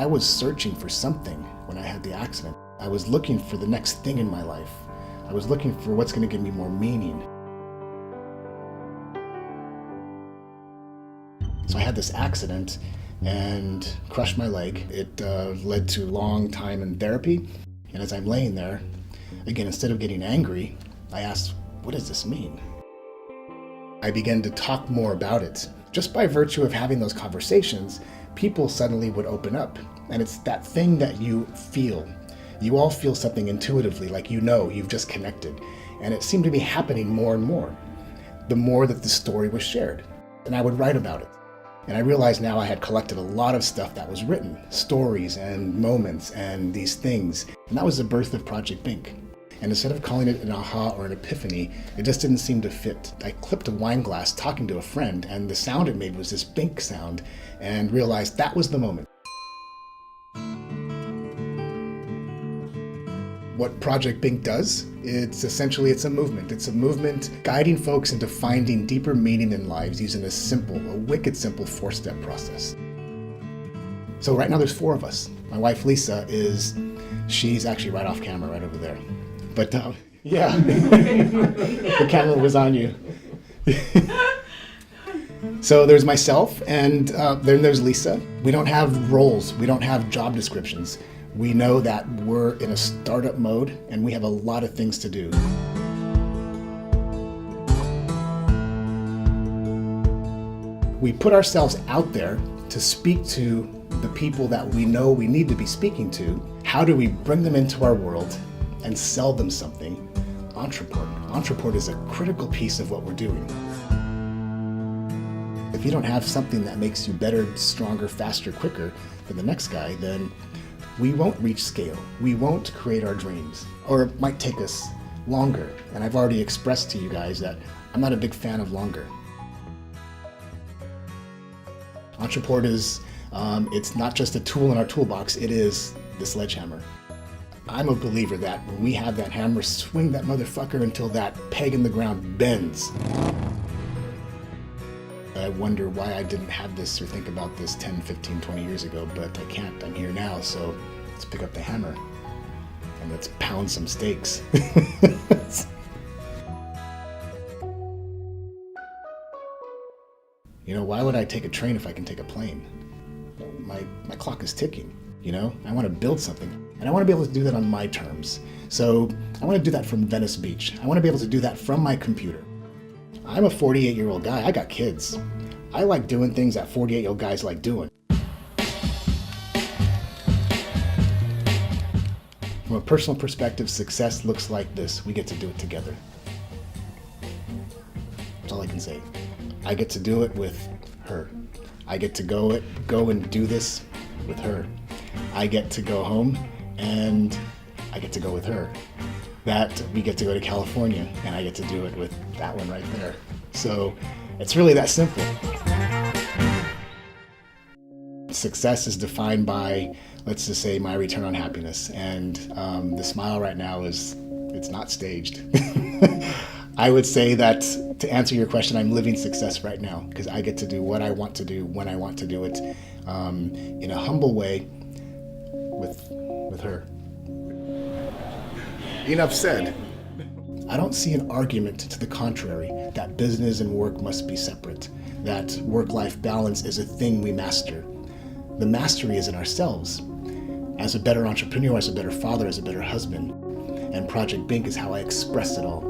I was searching for something when I had the accident. I was looking for the next thing in my life. I was looking for what's going to give me more meaning. So I had this accident and crushed my leg. It led to a long time in therapy. And as I'm laying there, again, instead of getting angry, I asked, what does this mean? I began to talk more about it. Just by virtue of having those conversations, people suddenly would open up. And it's that thing that you feel. You all feel something intuitively, like you've just connected. And it seemed to be happening more and more, the more that the story was shared. And I would write about it. And I realized now I had collected a lot of stuff that was written, stories and moments and these things. And that was the birth of Project Bink. And instead of calling it an aha or an epiphany, it just didn't seem to fit. I clipped a wine glass talking to a friend, and the sound it made was this bink sound, and realized that was the moment. What Project Bink does, it's a movement. It's a movement guiding folks into finding deeper meaning in lives using a wicked simple 4-step process. So right now there's 4 of us. My wife Lisa she's actually right off camera right over there. But yeah, the camera was on you. So there's myself, and then there's Lisa. We don't have roles. We don't have job descriptions. We know that we're in a startup mode, and we have a lot of things to do. We put ourselves out there to speak to the people that we know we need to be speaking to. How do we bring them into our world and sell them something? Ontraport. Ontraport is a critical piece of what we're doing. If you don't have something that makes you better, stronger, faster, quicker than the next guy, then we won't reach scale. We won't create our dreams. Or it might take us longer. And I've already expressed to you guys that I'm not a big fan of longer. Ontraport is, it's not just a tool in our toolbox, it is the sledgehammer. I'm a believer that when we have that hammer, swing that motherfucker until that peg in the ground bends. I wonder why I didn't have this or think about this 10, 15, 20 years ago, but I can't. I'm here now, so let's pick up the hammer and let's pound some steaks. You know, why would I take a train if I can take a plane? My clock is ticking, you know? I want to build something, and I want to be able to do that on my terms. So I want to do that from Venice Beach. I want to be able to do that from my computer. I'm a 48-year-old guy. I got kids. I like doing things that 48-year-old guys like doing. From a personal perspective, success looks like this. We get to do it together. That's all I can say. I get to do it with her. I get to go and do this with her. I get to go home and I get to go with her. That we get to go to California and I get to do it with that one right there. So it's really that simple. Success is defined by, let's just say, my return on happiness. And the smile right now it's not staged. I would say that, to answer your question, I'm living success right now because I get to do what I want to do when I want to do it in a humble way with her. Enough said. I don't see an argument to the contrary that business and work must be separate, that work-life balance is a thing we master. The mastery is in ourselves. As a better entrepreneur, as a better father, as a better husband. And Project Bink is how I express it all.